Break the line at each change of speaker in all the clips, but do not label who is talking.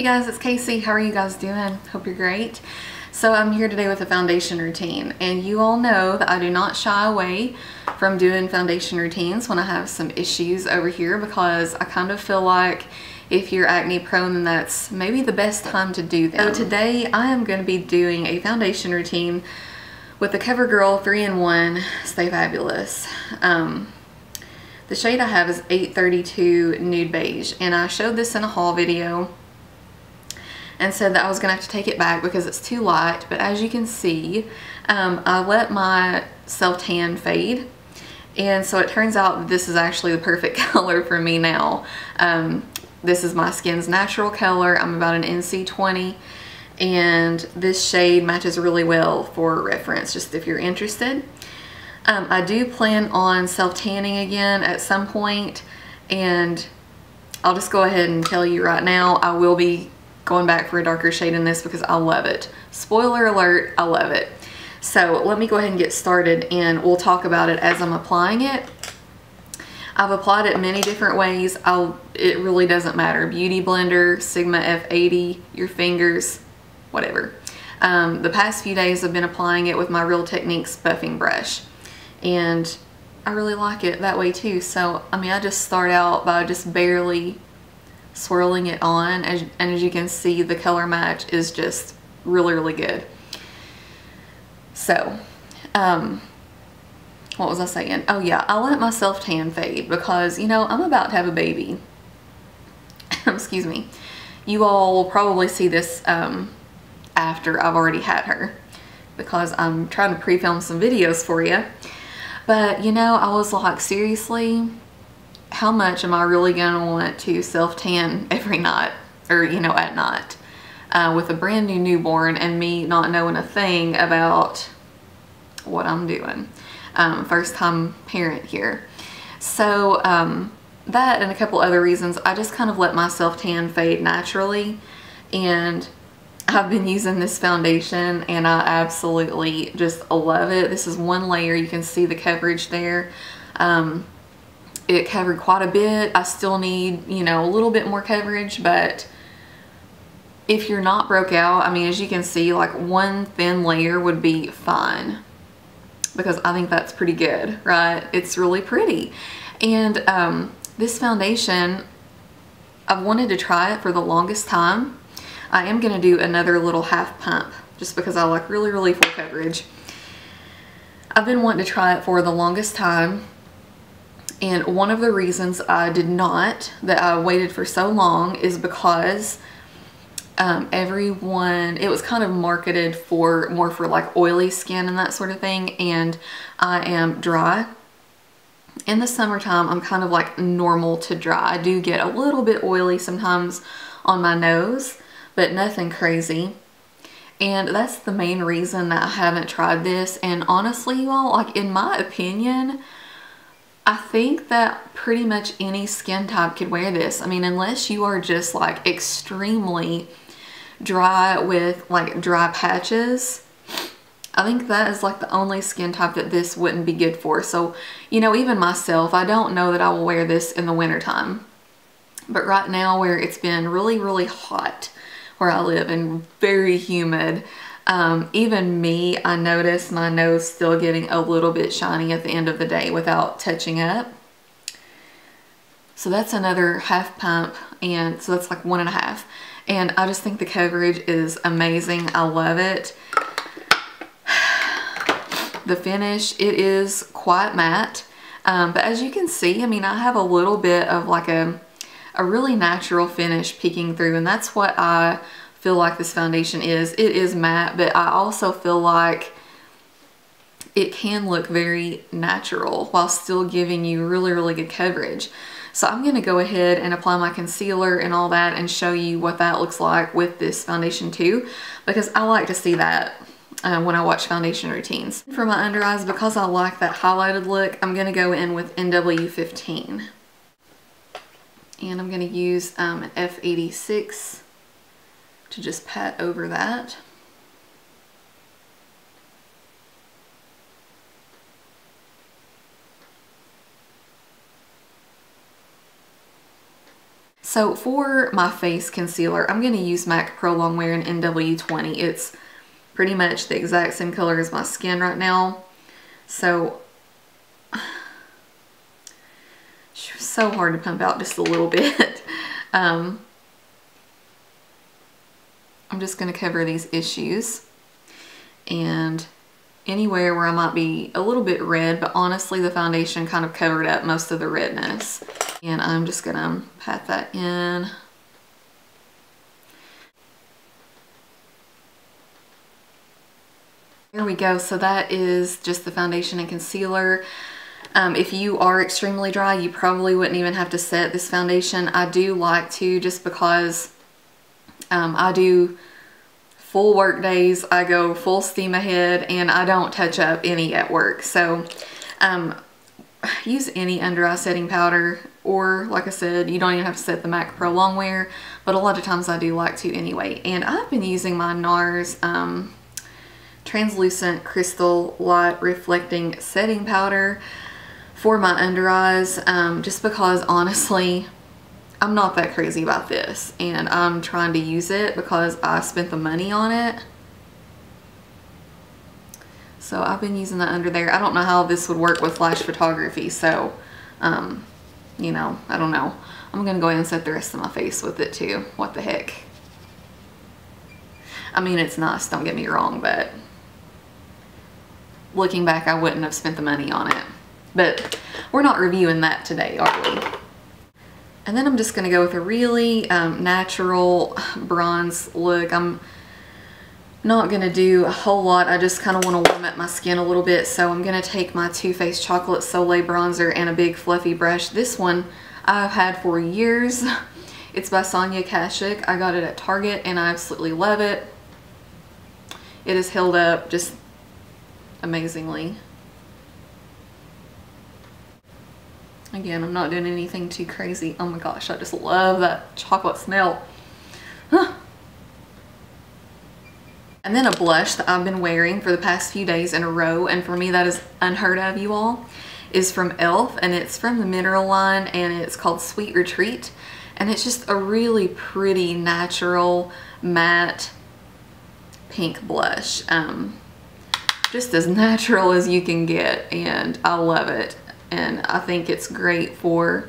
Hey guys, it's Casey. How are you guys doing? Hope you're great. So I'm here today with a foundation routine, and you all know that I do not shy away from doing foundation routines when I have some issues over here, because I kind of feel like if you're acne prone, then that's maybe the best time to do them. So today I am going to be doing a foundation routine with the CoverGirl 3-in-1 Stay Fabulous. The shade I have is 832 Nude Beige, and I showed this in a haul video and said that I was gonna have to take it back because it's too light, but as you can see, I let my self-tan fade, and so it turns out that this is actually the perfect color for me now. This is my skin's natural color. I'm about an NC20, and this shade matches really well for reference, just if you're interested. I do plan on self-tanning again at some point, and I'll just go ahead and tell you right now, I will be going back for a darker shade in this because I love it. Spoiler alert, I love it. So let me go ahead and get started, and we'll talk about it as I'm applying it. I've applied it many different ways. It really doesn't matter. Beauty blender, Sigma F80, your fingers, whatever. The past few days I've been applying it with my Real Techniques buffing brush, and I really like it that way too. So I mean, I just start out by just barely swirling it on, and as you can see, the color match is just really good. So what was I saying? Oh yeah, I let my self-tan fade because, you know, I'm about to have a baby. Excuse me. You all will probably see this after I've already had her, because I'm trying to pre-film some videos for you. But you know, I was like, seriously, how much am I really gonna want to self-tan every night, or you know, at night, with a brand new newborn and me not knowing a thing about what I'm doing. First time parent here. So that and a couple other reasons, I just kind of let my self-tan fade naturally, and I've been using this foundation and I absolutely just love it. This is one layer. You can see the coverage there. It covered quite a bit. I still need, you know, a little bit more coverage, but if you're not broke out, I mean, as you can see, like one thin layer would be fine, because I think that's pretty good, right? It's really pretty. And this foundation, I've wanted to try it for the longest time. I am gonna do another little half pump just because I like really full coverage. I've been wanting to try it for the longest time. And one of the reasons I did not, that I waited for so long, is because it was kind of marketed for more for like oily skin and that sort of thing, and I am dry. In the summertime, I'm kind of like normal to dry. I do get a little bit oily sometimes on my nose, but nothing crazy. And that's the main reason that I haven't tried this. And honestly, you all, like, in my opinion, I think that pretty much any skin type could wear this. I mean, unless you are just like extremely dry with like dry patches, I think that is like the only skin type that this wouldn't be good for. So, you know, even myself, I don't know that I will wear this in the wintertime. But right now, where it's been really hot where I live and very humid, even me, I notice my nose still getting a little bit shiny at the end of the day without touching up. So that's another half pump, and so that's like 1.5. And I just think the coverage is amazing. I love it. The finish, it is quite matte, but as you can see, I mean, I have a little bit of like a really natural finish peeking through, and that's what I feel like this foundation is. It is matte, but I also feel like it can look very natural while still giving you really good coverage. So I'm going to go ahead and apply my concealer and all that and show you what that looks like with this foundation too, because I like to see that when I watch foundation routines. For my under eyes, because I like that highlighted look, I'm going to go in with NW15. And I'm going to use an F86 to just pat over that. So for my face concealer, I'm going to use MAC Prolongwear in NW20. It's pretty much the exact same color as my skin right now. So, it's so hard to pump out just a little bit. I'm just going to cover these issues. And anywhere where I might be a little bit red, but honestly the foundation kind of covered up most of the redness. And I'm just gonna pat that in. There we go. So that is just the foundation and concealer. If you are extremely dry, you probably wouldn't even have to set this foundation. I do like to, just because I do full work days, I go full steam ahead, and I don't touch up any at work. So use any under eye setting powder, or like I said, you don't even have to set the MAC Prolongwear, but a lot of times I do like to anyway. And I've been using my NARS translucent crystal light reflecting setting powder for my under eyes, just because honestly I'm not that crazy about this, and I'm trying to use it because I spent the money on it. So I've been using that under there. I don't know how this would work with flash photography, so you know, I don't know. I'm gonna go ahead and set the rest of my face with it too. What the heck? I mean, it's nice, don't get me wrong, but looking back, I wouldn't have spent the money on it. But we're not reviewing that today, are we? And then I'm just going to go with a really natural bronze look. I'm not going to do a whole lot. I just kind of want to warm up my skin a little bit. So I'm going to take my Too Faced Chocolate Soleil bronzer and a big fluffy brush. This one I've had for years. It's by Sonia Kashuk. I got it at Target and I absolutely love it. It has held up just amazingly. Again, I'm not doing anything too crazy. Oh my gosh, I just love that chocolate smell. Huh. And then a blush that I've been wearing for the past few days in a row, and for me that is unheard of, you all, is from e.l.f. and it's from the Mineral line, and it's called Sweet Retreat. And it's just a really pretty natural matte pink blush. Just as natural as you can get, and I love it. And I think it's great for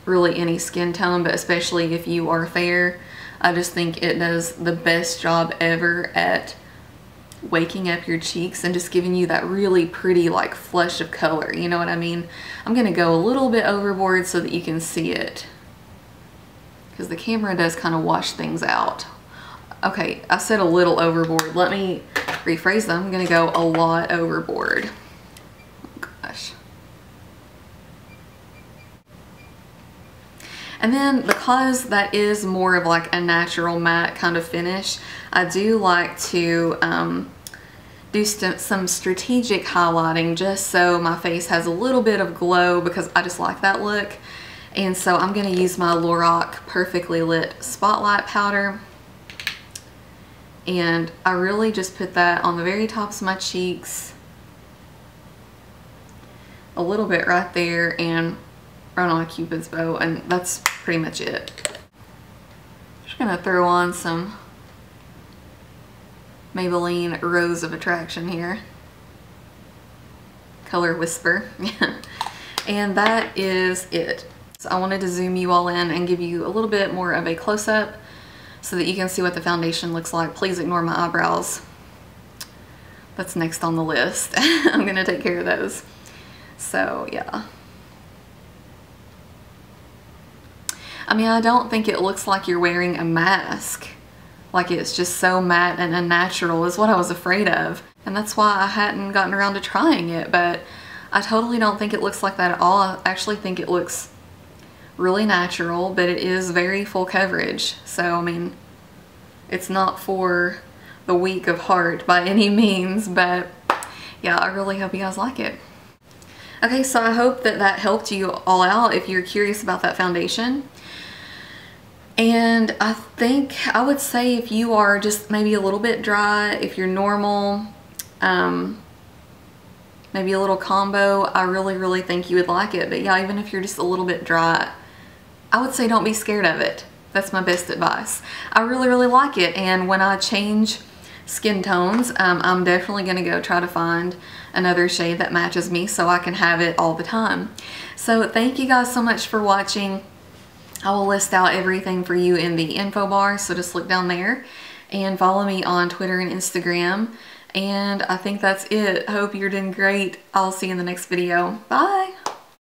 really any skin tone, but especially if you are fair. I just think it does the best job ever at waking up your cheeks and just giving you that really pretty like flush of color, you know what I mean? I'm gonna go a little bit overboard so that you can see it, because the camera does kind of wash things out. Okay, I said a little overboard. Let me rephrase that. I'm gonna go a lot overboard. Gosh. And then because that is more of like a natural matte kind of finish, I do like to do some strategic highlighting just so my face has a little bit of glow, because I just like that look. And so I'm going to use my Lorac Perfectly Lit Spotlight Powder. And I really just put that on the very tops of my cheeks, a little bit right there, and right on a Cupid's bow, and that's pretty much it. Just gonna throw on some Maybelline Rose of Attraction here, color Whisper. And that is it. So I wanted to zoom you all in and give you a little bit more of a close-up so that you can see what the foundation looks like. Please ignore my eyebrows. That's next on the list. I'm gonna take care of those. So yeah. I mean, I don't think it looks like you're wearing a mask. Like, it's just so matte and unnatural is what I was afraid of. And that's why I hadn't gotten around to trying it, but I totally don't think it looks like that at all. I actually think it looks really natural, but it is very full coverage. So, I mean, it's not for the weak of heart by any means, but yeah, I really hope you guys like it. Okay, so I hope that that helped you all out if you're curious about that foundation. And I think I would say if you are just maybe a little bit dry, if you're normal, maybe a little combo, I really think you would like it. But yeah, even if you're just a little bit dry, I would say don't be scared of it. That's my best advice. I really like it, and when I change skin tones, I'm definitely going to go try to find another shade that matches me so I can have it all the time. So thank you guys so much for watching. I will list out everything for you in the info bar, so just look down there and follow me on Twitter and Instagram. And I think that's it. I hope you're doing great. I'll see you in the next video. Bye!